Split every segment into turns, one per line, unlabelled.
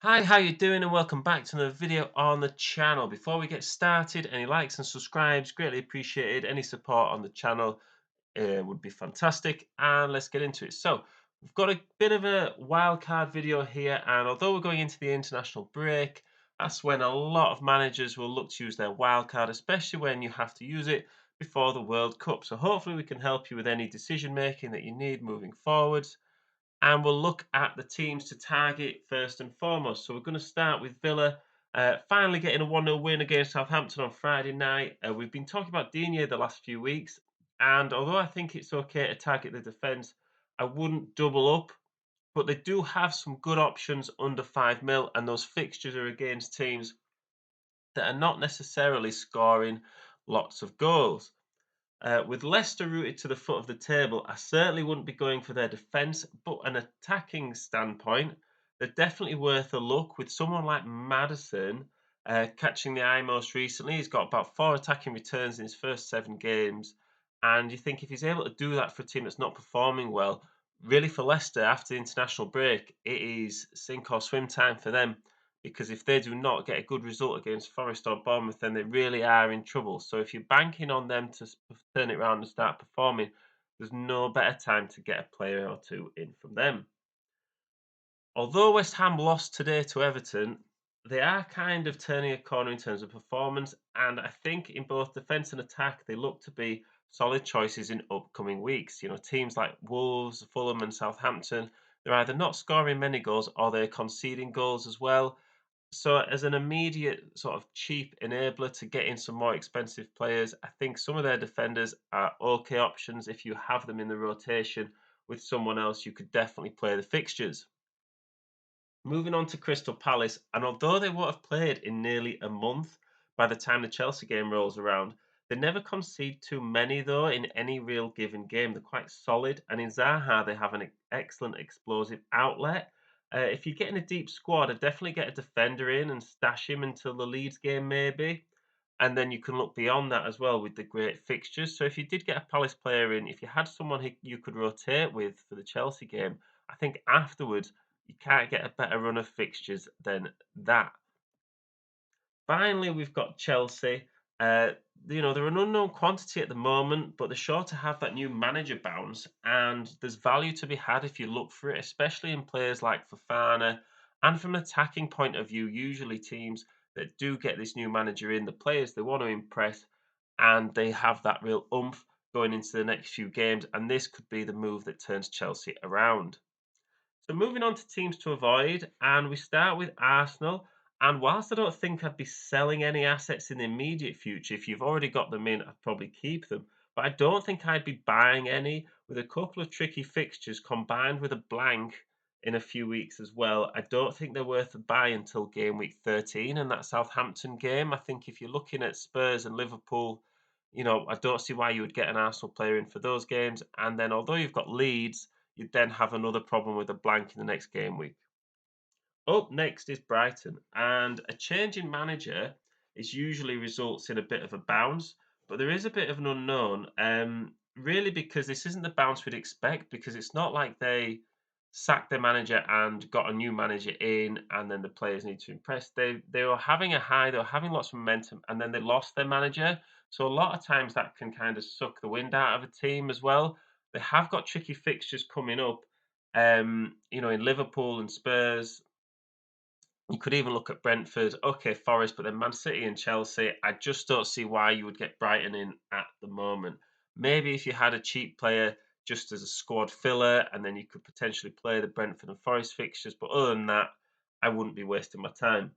Hi, how you doing? And welcome back to another video on the channel. Before we get started, any likes and subscribes greatly appreciated. Any support on the channel would be fantastic. And let's get into it. So we've got a bit of a wildcard video here, and although we're going into the international break, that's when a lot of managers will look to use their wildcard, especially when you have to use it before the World Cup. So hopefully we can help you with any decision making that you need moving forwards, and we'll look at the teams to target first and foremost. So we're going to start with Villa, finally getting a 1-0 win against Southampton on Friday night. We've been talking about Digne the last few weeks, and although I think it's okay to target the defence, I wouldn't double up. But they do have some good options under 5 mil, and those fixtures are against teams that are not necessarily scoring lots of goals. With Leicester rooted to the foot of the table, I certainly wouldn't be going for their defence, but an attacking standpoint, they're definitely worth a look. With someone like Madison catching the eye most recently, he's got about 4 attacking returns in his first 7 games. And you think if he's able to do that for a team that's not performing well, really for Leicester after the international break, it is sink or swim time for them, because if they do not get a good result against Forest or Bournemouth, then they really are in trouble. So if you're banking on them to turn it around and start performing, there's no better time to get a player or two in from them. Although West Ham lost today to Everton, they are kind of turning a corner in terms of performance, and I think in both defence and attack, they look to be solid choices in upcoming weeks. You know, teams like Wolves, Fulham, and Southampton, they're either not scoring many goals or they're conceding goals as well. So as an immediate sort of cheap enabler to get in some more expensive players, I think some of their defenders are okay options. If you have them in the rotation with someone else, you could definitely play the fixtures. Moving on to Crystal Palace, and although they won't have played in nearly a month by the time the Chelsea game rolls around, they never concede too many though in any real given game. They're quite solid, and in Zaha they have an excellent explosive outlet. If you're getting a deep squad, I'd definitely get a defender in and stash him until the Leeds game maybe. And then you can look beyond that as well with the great fixtures. So if you did get a Palace player in, if you had someone who you could rotate with for the Chelsea game, I think afterwards you can't get a better run of fixtures than that. Finally, we've got Chelsea. They're an unknown quantity at the moment, but they're sure to have that new manager bounce, and there's value to be had if you look for it, especially in players like Fofana. And from an attacking point of view, usually teams that do get this new manager in, the players they want to impress, and they have that real oomph going into the next few games, and this could be the move that turns Chelsea around. So moving on to teams to avoid, and we start with Arsenal. And whilst I don't think I'd be selling any assets in the immediate future, if you've already got them in, I'd probably keep them. But I don't think I'd be buying any with a couple of tricky fixtures combined with a blank in a few weeks as well. I don't think they're worth a buy until game week 13 and that Southampton game. I think if you're looking at Spurs and Liverpool, I don't see why you would get an Arsenal player in for those games. And then although you've got Leeds, you'd then have another problem with a blank in the next game week. Up next is Brighton, and a change in manager is usually results in a bit of a bounce, but there is a bit of an unknown. Really, because this isn't the bounce we'd expect, because it's not like they sacked their manager and got a new manager in, and then the players need to impress. They were having a high, they were having lots of momentum, and then they lost their manager. So a lot of times that can kind of suck the wind out of a team as well. They have got tricky fixtures coming up. In Liverpool and Spurs, you could even look at Brentford, okay, Forest, but then Man City and Chelsea. I just don't see why you would get Brighton in at the moment. Maybe if you had a cheap player just as a squad filler, and then you could potentially play the Brentford and Forest fixtures. But other than that, I wouldn't be wasting my time.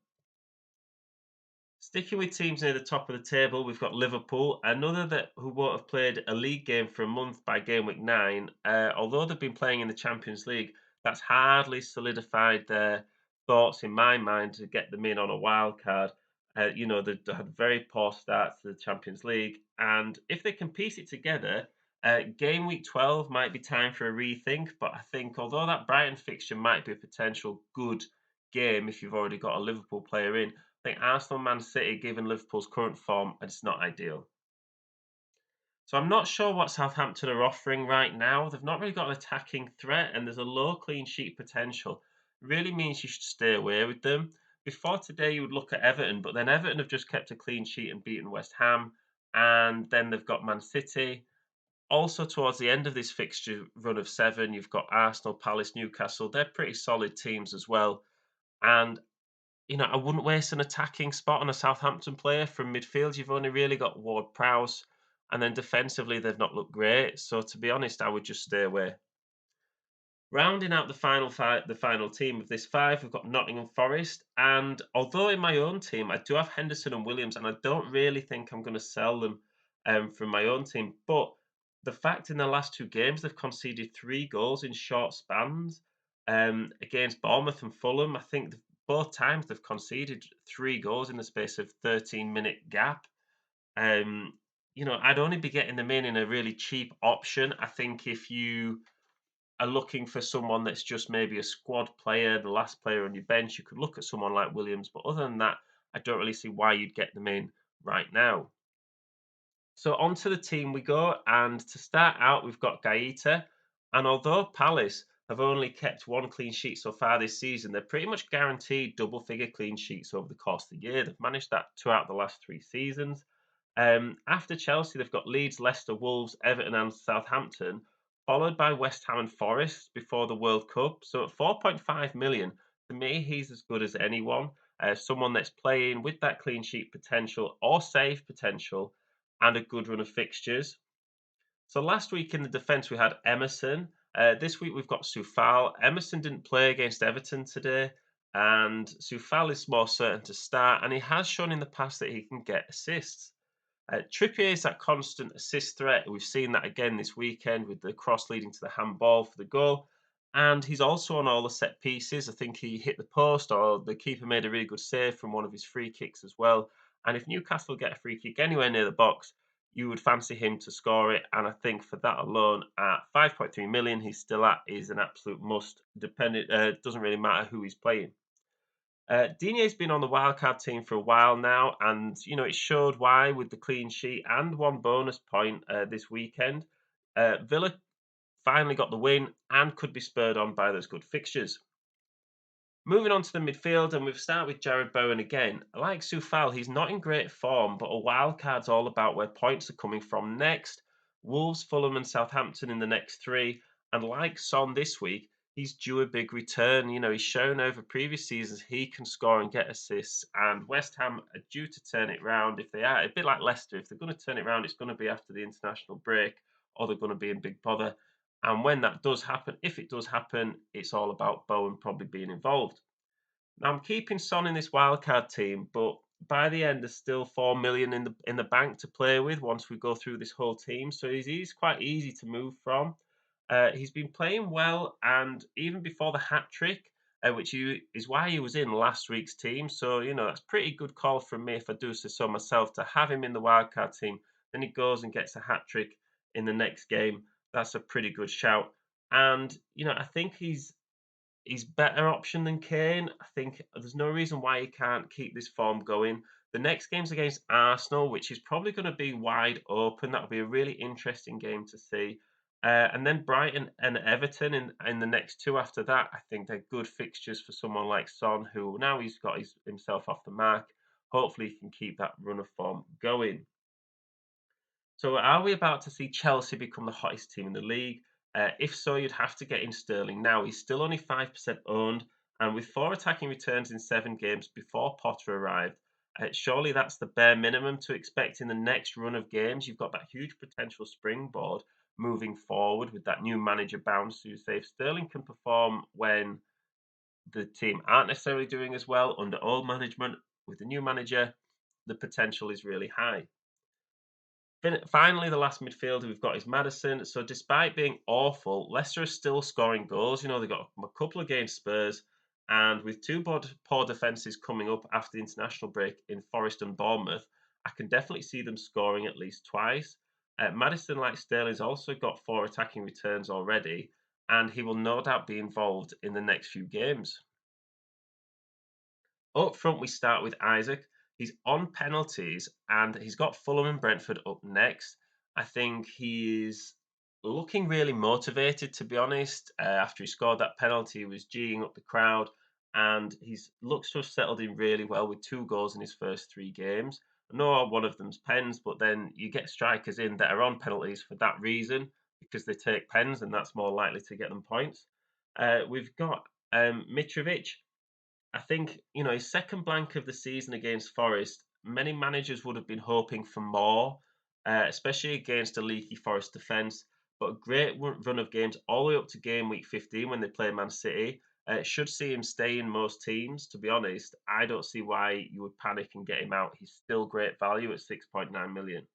Sticking with teams near the top of the table, we've got Liverpool, another that who won't have played a league game for a month by game week 9. Although they've been playing in the Champions League, that's hardly solidified their thoughts in my mind to get them in on a wild card. They had very poor starts to the Champions League, and if they can piece it together, game week 12 might be time for a rethink. But I think although that Brighton fixture might be a potential good game if you've already got a Liverpool player in, I think Arsenal, Man City, given Liverpool's current form, it's not ideal. So I'm not sure what Southampton are offering right now. They've not really got an attacking threat, and there's a low clean sheet potential. really means you should stay away with them. Before today, you would look at Everton, but then Everton have just kept a clean sheet and beaten West Ham, and then they've got Man City. Also, towards the end of this fixture run of 7, you've got Arsenal, Palace, Newcastle. They're pretty solid teams as well. And, I wouldn't waste an attacking spot on a Southampton player. From midfield, you've only really got Ward-Prowse, and then defensively, they've not looked great. So, to be honest, I would just stay away. Rounding out the final team of this 5, we've got Nottingham Forest, and although in my own team, I do have Henderson and Williams, and I don't really think I'm gonna sell them, from my own team, but the fact in the last 2 games, they've conceded 3 goals in short spans, against Bournemouth and Fulham. I think both times they've conceded 3 goals in the space of 13-minute gap. I'd only be getting them in a really cheap option. I think if you are looking for someone that's just maybe a squad player, the last player on your bench, you could look at someone like Williams. But other than that, I don't really see why you'd get them in right now. So onto the team we go, and to start out, we've got Gaeta. And although Palace have only kept 1 clean sheet so far this season, they're pretty much guaranteed double-figure clean sheets over the course of the year. They've managed that 2 out of the last 3 seasons. After Chelsea, they've got Leeds, Leicester, Wolves, Everton, and Southampton, followed by West Ham and Forest before the World Cup. So at 4.5 million, to me, he's as good as anyone. Someone that's playing with that clean sheet potential or save potential and a good run of fixtures. So last week in the defence, we had Emerson. This week we've got Soufal. Emerson didn't play against Everton today, and Soufal is more certain to start, and he has shown in the past that he can get assists. Trippier is that constant assist threat. We've seen that again this weekend with the cross leading to the handball for the goal. And he's also on all the set pieces. I think he hit the post, or the keeper made a really good save from one of his free kicks as well. And if Newcastle get a free kick anywhere near the box, you would fancy him to score it. And I think for that alone, at 5.3 million, he's still at is an absolute must. Dependent, doesn't really matter who he's playing. Digne's been on the wildcard team for a while now, and it showed why with the clean sheet and 1 bonus point this weekend. Villa finally got the win and could be spurred on by those good fixtures. Moving on to the midfield, and we've started with Jared Bowen again. Like Soufal, he's not in great form, but a wild card's all about where points are coming from next. Wolves, Fulham, and Southampton in the next 3. And like Son this week, he's due a big return. He's shown over previous seasons he can score and get assists. And West Ham are due to turn it round. If they are, a bit like Leicester, if they're going to turn it round, it's going to be after the international break, or they're going to be in big bother. And when that does happen, if it does happen, it's all about Bowen probably being involved. Now I'm keeping Son in this wildcard team, but by the end there's still 4 million in the bank to play with once we go through this whole team. So he's quite easy to move from. He's been playing well, and even before the hat trick, is why he was in last week's team. So that's pretty good call from me if I do say so myself to have him in the wildcard team. Then he goes and gets a hat trick in the next game. That's a pretty good shout. And I think he's better option than Kane. I think there's no reason why he can't keep this form going. The next game's against Arsenal, which is probably going to be wide open. That'll be a really interesting game to see. And then Brighton and Everton in the next 2 after that. I think they're good fixtures for someone like Son, who now he's got himself off the mark. Hopefully, he can keep that run of form going. So are we about to see Chelsea become the hottest team in the league? If so, you'd have to get in Sterling now. He's still only 5% owned, and with 4 attacking returns in 7 games before Potter arrived, surely that's the bare minimum to expect in the next run of games. You've got that huge potential springboard moving forward with that new manager bounce. So you say if Sterling can perform when the team aren't necessarily doing as well under old management, with the new manager, the potential is really high. Finally, the last midfielder we've got is Maddison. So despite being awful, Leicester are still scoring goals. They've got a couple against Spurs, and with 2 poor defences coming up after the international break in Forest and Bournemouth, I can definitely see them scoring at least twice. Maddison, like Sterling's also got 4 attacking returns already, and he will no doubt be involved in the next few games. Up front, we start with Isaac. He's on penalties, and he's got Fulham and Brentford up next. I think he is. Looking really motivated, to be honest. After he scored that penalty, he was geeing up the crowd, and he's looks to have settled in really well with 2 goals in his first 3 games. I know one of them's pens, but then you get strikers in that are on penalties for that reason because they take pens, and that's more likely to get them points. We've got Mitrovic. I think, his second blank of the season against Forest, many managers would have been hoping for more, especially against a leaky Forest defence. But a great run of games all the way up to game week 15 when they play Man City. Should see him stay in most teams, to be honest. I don't see why you would panic and get him out. He's still great value at 6.9 million.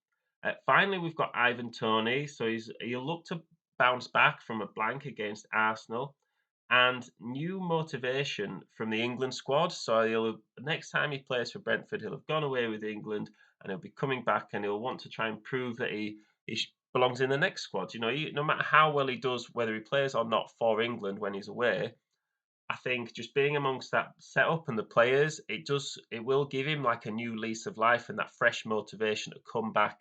Finally, we've got Ivan Toney. So he'll look to bounce back from a blank against Arsenal and new motivation from the England squad. So next time he plays for Brentford, he'll have gone away with England and he'll be coming back and he'll want to try and prove that he belongs in the next squad. No matter how well he does, whether he plays or not for England when he's away, I think just being amongst that setup and the players, it will give him like a new lease of life and that fresh motivation to come back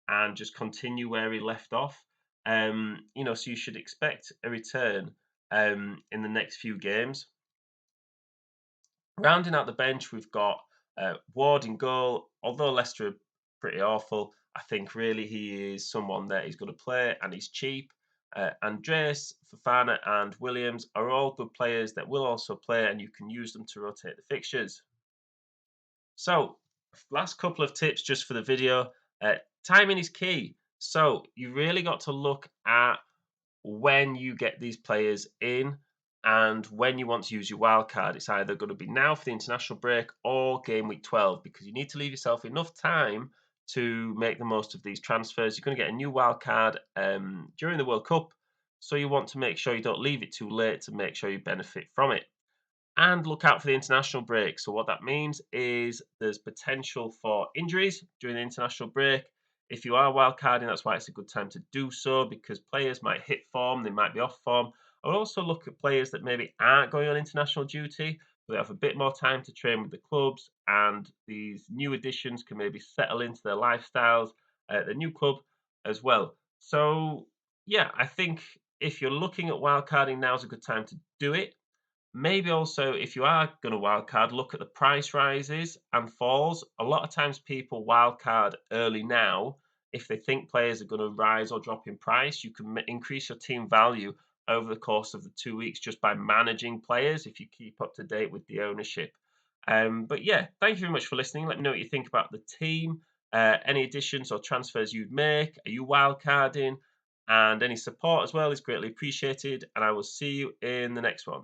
and just continue where he left off. So you should expect a return in the next few games. Rounding out the bench, we've got Ward in goal. Although Leicester are pretty awful, I think really he is someone that is going to play and he's cheap. Andreas, Fofana, and Williams are all good players that will also play, and you can use them to rotate the fixtures. So, last couple of tips just for the video. Timing is key. So, you really got to look at when you get these players in and when you want to use your wild card. It's either going to be now for the international break or game week 12 because you need to leave yourself enough time to make the most of these transfers. You're going to get a new wild card during the World Cup, so you want to make sure you don't leave it too late to make sure you benefit from it and look out for the international break. So what that means is there's potential for injuries during the international break. If you are wildcarding, that's why it's a good time to do so because players might hit form, they might be off form. I would also look at players that maybe aren't going on international duty. So they have a bit more time to train with the clubs, and these new additions can maybe settle into their lifestyles at the new club as well. So yeah, I think if you're looking at wildcarding, now's a good time to do it. Maybe also, if you are going to wildcard, look at the price rises and falls. A lot of times, people wildcard early now. If they think players are going to rise or drop in price, you can increase your team value over the course of the 2 weeks just by managing players if you keep up to date with the ownership. But yeah, thank you very much for listening. Let me know what you think about the team, any additions or transfers you'd make. Are you wildcarding? And any support as well is greatly appreciated. And I will see you in the next one.